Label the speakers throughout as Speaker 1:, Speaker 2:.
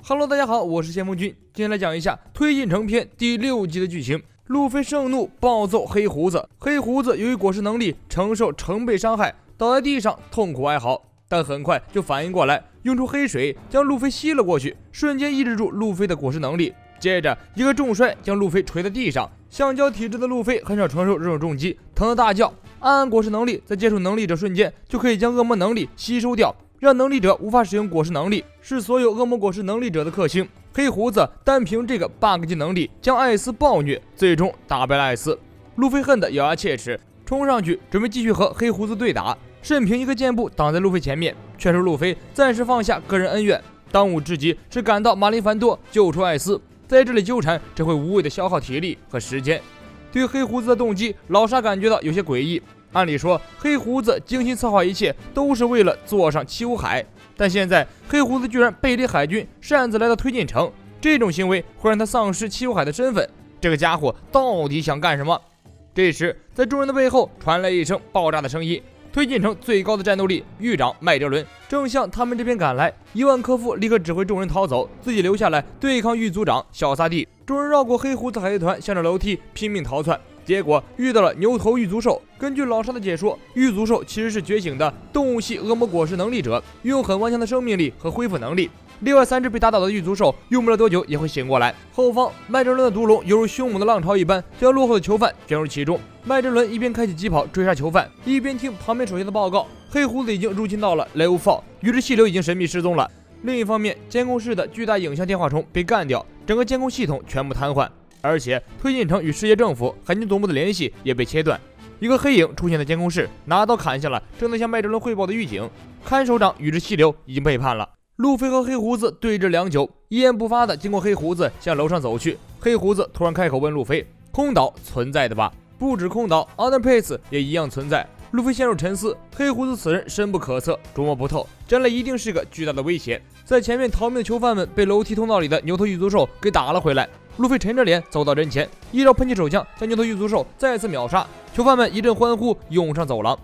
Speaker 1: Hello， 大家好，我是先锋君，今天来讲一下推进城篇第6集的剧情。路飞盛怒暴揍黑胡子，黑胡子由于果实能力承受成倍伤害，倒在地上痛苦哀嚎，但很快就反应过来，用出黑水将路飞吸了过去，瞬间抑制住路飞的果实能力。接着一个重摔将路飞捶在地上，橡胶体质的路飞很少承受这种重击，疼得大叫。暗果实能力在接触能力者瞬间就可以将恶魔能力吸收掉，让能力者无法使用果实能力，是所有恶魔果实能力者的克星。黑胡子单凭这个 bug 技能力将艾斯暴虐，最终打败了艾斯。路飞恨得咬牙切齿，冲上去准备继续和黑胡子对打，慎平一个箭步挡在路飞前面，劝说路飞暂时放下个人恩怨，当务之急是赶到马林凡多救出艾斯，在这里纠缠只会无谓的消耗体力和时间。对黑胡子的动机，老沙感觉到有些诡异。按理说黑胡子精心策划一切都是为了坐上七武海，但现在黑胡子居然背离海军擅自来到推进城，这种行为会让他丧失七武海的身份，这个家伙到底想干什么？这时在众人的背后传来一声爆炸的声音，推进城最高的战斗力狱长麦哲伦正向他们这边赶来，伊万科夫立刻指挥众人逃走，自己留下来对抗狱组长小萨蒂。众人绕过黑胡子海贼团，向着楼梯拼命逃窜，结果遇到了牛头狱卒兽。根据老沙的解说，狱卒兽其实是觉醒的动物系恶魔果实能力者，拥有很顽强的生命力和恢复能力。另外3只被打倒的狱卒兽用不了多久也会醒过来。后方麦哲伦的毒龙犹如凶猛的浪潮一般，将落后的囚犯卷入其中。麦哲伦一边开启疾跑追杀囚犯，一边听旁边手下的报告，黑胡子已经入侵到了 Level 4，与之气流已经神秘失踪了。另一方面，监控室的巨大影像电话虫被干掉，整个监控系统全部瘫痪，而且推进城与世界政府海军总部的联系也被切断。一个黑影出现在监控室，拿刀砍下了正在向麦哲伦汇报的狱警。看守长与之气流已经背叛了。路飞和黑胡子对峙良久，一言不发的经过黑胡子向楼上走去。黑胡子突然开口问路飞：空岛存在的吧？不止空岛 Underpace 也一样存在。路飞陷入沉思，黑胡子此人深不可测，捉摸不透，将来一定是个巨大的威胁。在前面逃命的囚犯们被楼梯通道里的牛头狱卒兽给打了回来，路飞沉着脸走到人前，一招喷气手枪将牛头狱卒兽再次秒杀。囚犯们一阵欢呼，涌上走廊。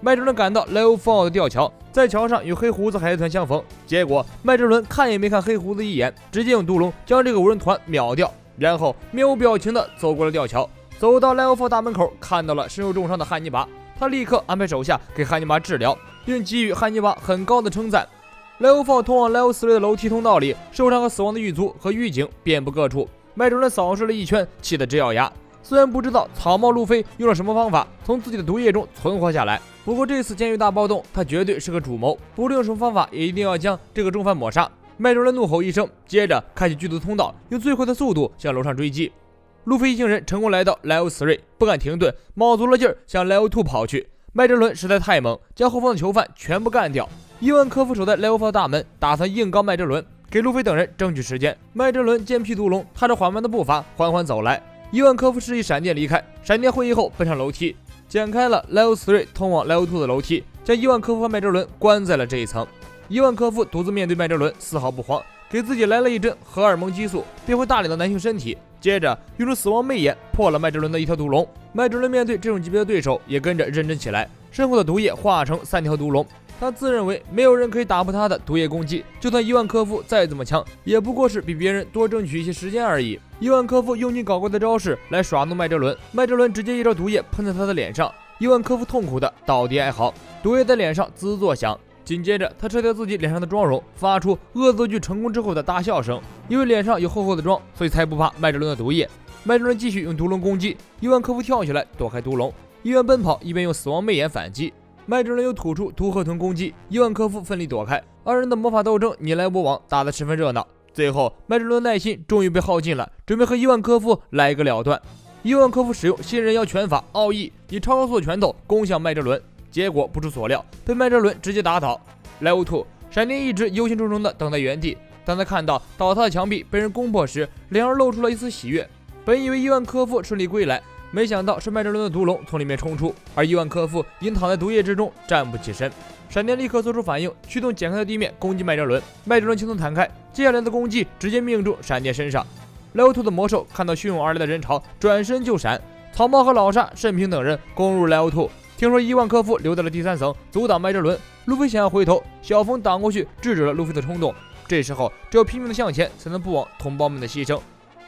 Speaker 1: 麦哲伦赶到 Level 4的吊桥，在桥上与黑胡子海贼团相逢，结果麦哲伦看也没看黑胡子一眼，直接用毒龙将这个无人团秒掉，然后面无表情的走过了吊桥，走到 Level 4大门口，看到了身受重伤的汉尼拔，他立刻安排手下给汉尼拔治疗，并给予汉尼拔很高的称赞。Level 4通往 Level 3的楼梯通道里，受伤和死亡的狱卒和狱警遍布各处。麦哲伦扫视了一圈，气得直咬牙。虽然不知道草帽路飞用了什么方法从自己的毒液中存活下来，不过这次监狱大暴动他绝对是个主谋，不论用什么方法也一定要将这个重犯抹杀。麦哲伦怒吼一声，接着开启剧毒通道，用最快的速度向楼上追击。路飞一行人成功来到 Level 3，不敢停顿，卯足了劲儿向 Level 2跑去。麦哲伦实在太猛，将后方的囚犯全部干掉。伊万科夫守在 Level 4大门，打算硬刚麦哲伦，给路飞等人争取时间。麦哲伦剑劈毒龙，踏着缓慢的步伐缓缓走来。伊万科夫示意闪电离开，闪电会意后奔上楼梯，剪开了 Level 3通往 Level 2的楼梯，将伊万科夫和麦哲伦关在了这一层。伊万科夫独自面对麦哲伦，丝毫不慌，给自己来了一针荷尔蒙激素，变回大脸的男性身体，接着用出死亡媚眼破了麦哲伦的一条毒龙。麦哲伦面对这种级别的对手也跟着认真起来，身后的毒液化成3条毒龙。他自认为没有人可以打破他的毒液攻击，就算伊万科夫再怎么强，也不过是比别人多争取一些时间而已。伊万科夫用尽搞怪的招式来耍弄麦哲伦，麦哲伦直接一招毒液喷在他的脸上，伊万科夫痛苦的倒地哀嚎，毒液在脸上滋作响。紧接着他撤掉自己脸上的妆容，发出恶作剧成功之后的大笑声。因为脸上有厚厚的妆，所以才不怕麦哲伦的毒液。麦哲伦继续用毒龙攻击，伊万科夫跳起来躲开毒龙，一边奔跑一边用死亡媚眼反击。麦哲伦又吐出毒河豚攻击，伊万科夫奋力躲开，二人的魔法斗争你来我往，打得十分热闹。最后麦哲伦的耐心终于被耗尽了，准备和伊万科夫来个了断。伊万科夫使用新人妖拳法奥义，以超高速的拳头攻向麦哲伦，结果不出所料被麦哲伦直接打倒。Level 2，闪电一直忧心忡忡地等在原地，当他看到倒塌的墙壁被人攻破时，脸上露出了一丝喜悦。本以为伊万科夫顺利归来，没想到是麦哲伦的毒龙从里面冲出，而伊万科夫因躺在毒液之中站不起身。闪电立刻做出反应，驱动剪开的地面攻击麦哲伦，麦哲伦轻松弹开，接下来的攻击直接命中闪电身上。Level 2的魔兽看到汹涌而来的人潮，转身就闪。草帽和老沙、慎平等人攻入 Level 2，听说伊万科夫留在了第3层，阻挡麦哲伦。路飞想要回头，小风挡过去制止了路飞的冲动。这时候只有拼命的向前，才能不枉同胞们的牺牲。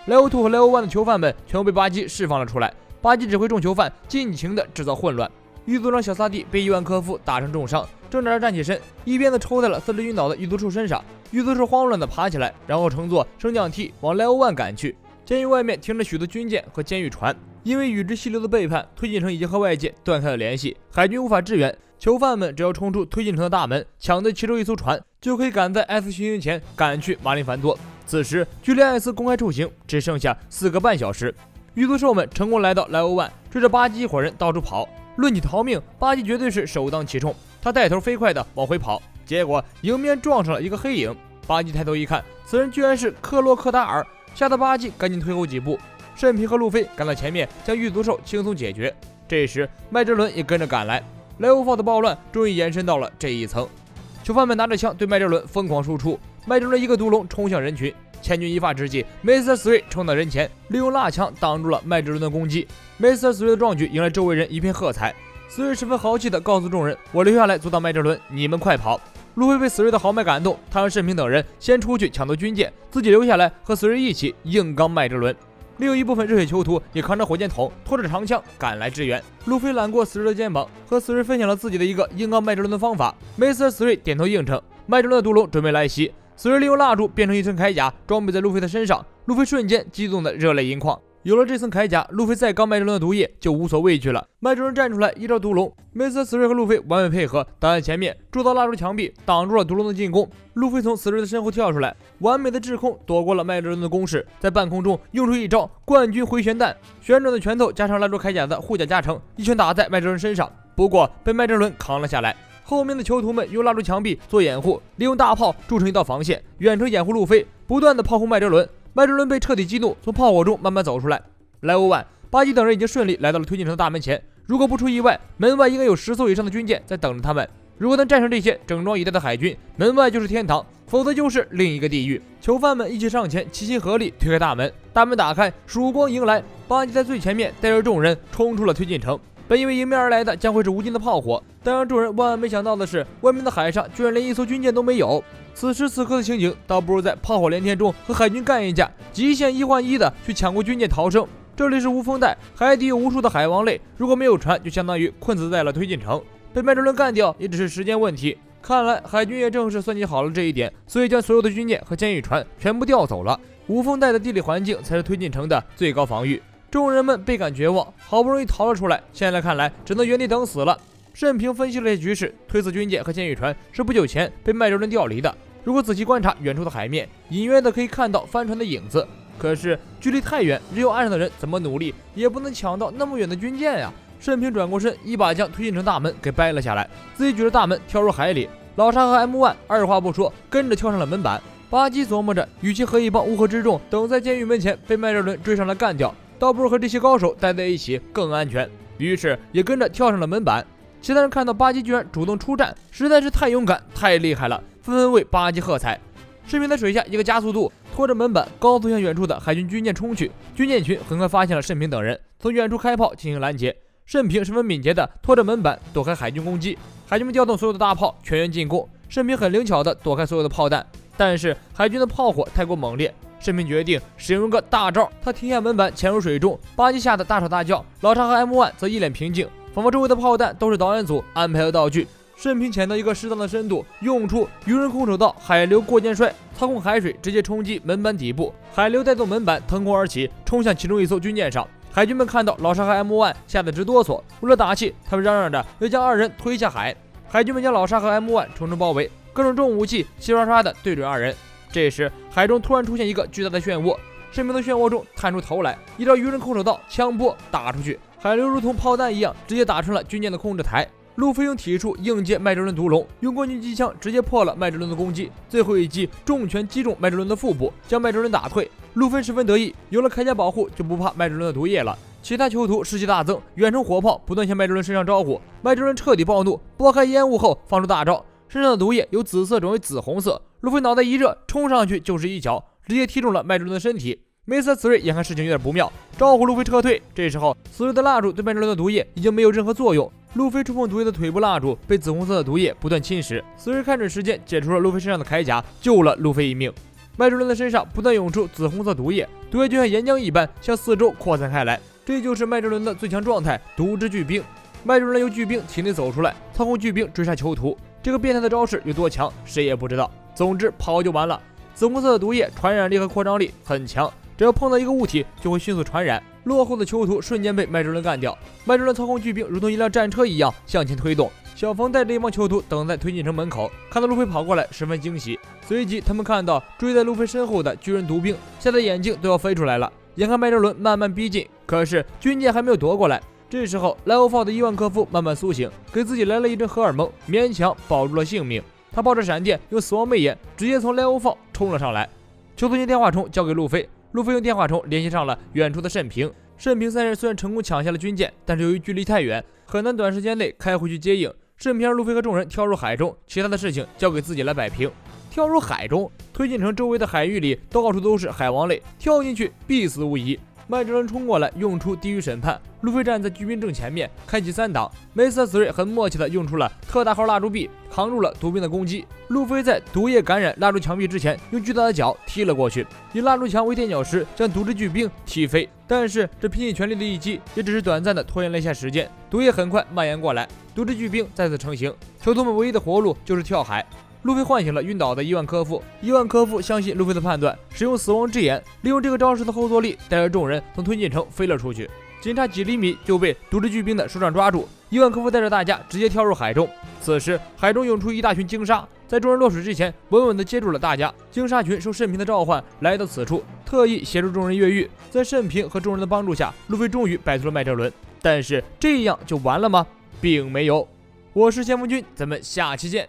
Speaker 1: Level 2和 Level 1的囚犯们全部被巴基释放了出来，巴基指挥众囚犯尽情的制造混乱。狱卒长小萨蒂被亿万科夫打成重伤，挣扎着站起身，一鞭子抽在了四肢晕倒的狱卒兽身上。狱卒兽慌乱的爬起来，然后乘坐升降梯往 Level 1赶去。监狱外面停着许多军舰和监狱船，因为与之溪流的背叛，推进城已经和外界断开了联系，海军无法支援。囚犯们只要冲出推进城的大门，抢得其中一艘船，就可以赶在艾斯行刑前赶去马林凡多。此时距离艾斯公开处刑只剩下4个半小时。狱卒兽们成功来到 Level 1，追着巴基一伙人到处跑。论起逃命，巴基绝对是首当其冲，他带头飞快地往回跑，结果迎面撞上了一个黑影。巴基抬头一看，此人居然是克洛克达尔，吓得巴基赶紧退后几步。慎平和路飞赶到前面，将狱卒兽轻松解决。这时麦哲伦也跟着赶来。Level 4的暴乱终于延伸到了这一层，囚犯们拿着枪对麦哲伦疯狂输出，麦哲伦一个独龙冲向人群。千钧一发之际，Mr. 3冲到人前，利用蜡枪挡住了麦哲伦的攻击。Mr. 3的壮举迎来周围人一片喝彩。3十分豪气地告诉众人：“我留下来阻挡麦哲伦，你们快跑！”路飞被3的豪迈感动，他让慎平等人先出去抢夺军舰，自己留下来和4一起硬刚麦哲伦。另有一部分热血囚徒也扛着火箭筒，拖着长枪赶来支援。路飞揽过4的肩膀，和4分享了自己的一个硬刚麦哲伦的方法。Mr. 3点头应承，麦哲伦的毒龙准备来袭。4利用蜡烛变成一身铠甲，装备在路飞的身上。路飞瞬间激动的热泪盈眶。有了这层铠甲，路飞再刚麦哲伦的毒液就无所畏惧了。麦哲伦站出来，依照毒龙，Mr. 4和路飞完美配合，挡在前面，铸造蜡烛墙壁，挡住了毒龙的进攻。路飞从4的身后跳出来，完美的制空，躲过了麦哲伦的攻势，在半空中用出一招冠军回旋弹，旋转的拳头加上蜡烛铠甲的护甲加成，一拳打在麦哲伦身上，不过被麦哲伦扛了下来。后面的囚徒们用蜡烛墙壁做掩护，利用大炮筑成一道防线，远程掩护路飞，不断的炮轰麦哲伦。麦哲伦被彻底激怒，从炮火中慢慢走出来。Level 1，巴基等人已经顺利来到了推进城的大门前。如果不出意外，门外应该有10艘以上的军舰在等着他们。如果能战胜这些整装以待的海军，门外就是天堂，否则就是另一个地狱。囚犯们一起上前，齐心合力推开大门。大门打开，曙光迎来，巴基在最前面带着众人冲出了推进城。本以为迎面而来的将会是无尽的炮火，但让众人万万没想到的是，外面的海上居然连一艘军舰都没有。此时此刻的情景，倒不如在炮火连天中和海军干一架，极限1换1的去抢过军舰逃生。这里是无风带，海底有无数的海王类，如果没有船，就相当于困死在了推进城，被麦哲伦干掉也只是时间问题。看来海军也正是算计好了这一点，所以将所有的军舰和监狱船全部调走了。无风带的地理环境才是推进城的最高防御。众人们倍感绝望，好不容易逃了出来，现在看来只能原地等死了。慎平分析了这局势，推测军舰和监狱船是不久前被麦哲伦调离的。如果仔细观察远处的海面，隐约的可以看到帆船的影子，可是距离太远，只有岸上的人怎么努力也不能抢到那么远的军舰呀。慎平转过身，一把将推进城大门给掰了下来，自己举着大门跳入海里。老沙和 M1 二话不说跟着跳上了门板。巴基琢磨着，与其和一帮乌合之众等在监狱门前被麦哲伦追上来干掉，倒不如和这些高手待在一起更安全，于是也跟着跳上了门板。其他人看到巴基居然主动出战，实在是太勇敢太厉害了，纷纷为巴基喝彩。士兵在水下一个加速度，拖着门板高速向远处的海军军舰冲去。军舰群很快发现了慎平等人，从远处开炮进行拦截。慎平十分敏捷地拖着门板躲开海军攻击，海军们调动所有的大炮全员进攻，慎平很灵巧地躲开所有的炮弹，但是海军的炮火太过猛烈，慎平决定使用个大招，他停下门板潜入水中，巴基吓得大吵大叫，老查和 M1 则一脸平静，仿佛周围的炮弹都是导演组安排的道具。慎平潜到一个适当的深度，用出渔人空手道海流过肩摔，操控海水直接冲击门板底部，海流带动门板腾空而起，冲向其中一艘军舰上。海军们看到老沙和 M1 吓得直哆嗦，为了打气，他们嚷嚷着要将2人推下海。海军们将老沙和 M1 重重包围，各种重武器齐刷刷地对准2人。这时海中突然出现一个巨大的漩涡，慎平的漩涡中探出头来，一招渔人空手道枪波打出去，海流如同炮弹一样直接打穿了军舰的控制台。路飞用体术应接麦哲伦毒龙，用冠军机枪直接破了麦哲伦的攻击，最后一击重拳击中麦哲伦的腹部，将麦哲伦打退。路飞十分得意，有了铠甲保护就不怕麦哲伦的毒液了。其他囚徒士气大增，远程火炮不断向麦哲伦身上招呼。麦哲伦彻底暴怒，拨开烟雾后放出大招，身上的毒液由紫色转为紫红色。路飞脑袋一热，冲上去就是一脚，直接踢中了麦哲伦的身体。Mr. 3眼看事情有点不妙，招呼路飞撤退。这时候，4的蜡烛对麦哲伦的毒液已经没有任何作用。路飞触碰毒液的腿部蜡烛被紫红色的毒液不断侵蚀，死士看准时间解除了路飞身上的铠甲，救了路飞一命。麦哲伦的身上不断涌出紫红色毒液，毒液就像岩浆一般向四周扩散开来，这就是麦哲伦的最强状态——毒之巨兵。麦哲伦由巨兵体内走出来，操控巨兵追杀囚徒，这个变态的招式有多强，谁也不知道。总之跑就完了。紫红色的毒液传染力和扩张力很强，只要碰到一个物体就会迅速传染，落后的囚徒瞬间被麦哲伦干掉。麦哲伦操控巨兵如同一辆战车一样向前推动，小冯带着一帮囚徒等在推进城门口，看到路飞跑过来十分惊喜。随即他们看到追在路飞身后的巨人毒兵，吓得眼睛都要飞出来了。眼看麦哲伦慢慢逼近，可是军舰还没有夺过来。这时候莱欧法的伊万科夫慢慢苏醒，给自己来了一阵荷尔蒙，勉强保住了性命。他抱着闪电用死亡媚眼直接从莱欧法冲了上来。囚徒将电话筒交给路飞，路飞用电话筒联系上了远处的慎平。慎平三人虽然成功抢下了军舰，但是由于距离太远，很难短时间内开回去接应。慎平让路飞和众人跳入海中，其他的事情交给自己来摆平。跳入海中，推进城周围的海域里到处都是海王类，跳进去必死无疑。麦哲伦冲过来，用出地狱审判。路飞站在巨兵正前面，开启3档。梅瑟斯瑞很默契地用出了特大号蜡烛臂，扛住了毒兵的攻击。路飞在毒液感染蜡烛墙壁之前，用巨大的脚踢了过去，以蜡烛墙为垫脚石，将毒之巨兵踢飞。但是这拼尽全力的一击，也只是短暂的拖延了一下时间，毒液很快蔓延过来，毒之巨兵再次成型。囚徒们唯一的活路就是跳海。路飞唤醒了晕倒的伊万科夫，伊万科夫相信路飞的判断，使用死亡之眼，利用这个招式的后坐力，带着众人从推进城飞了出去。仅差几厘米就被毒之巨兵的手掌抓住，伊万科夫带着大家直接跳入海中。此时海中涌出一大群鲸鲨，在众人落水之前稳稳地接住了大家。鲸鲨群受慎平的召唤来到此处，特意协助众人越狱。在慎平和众人的帮助下，路飞终于摆脱了麦哲伦。但是这样就完了吗？并没有。我是先锋君，咱们下期见。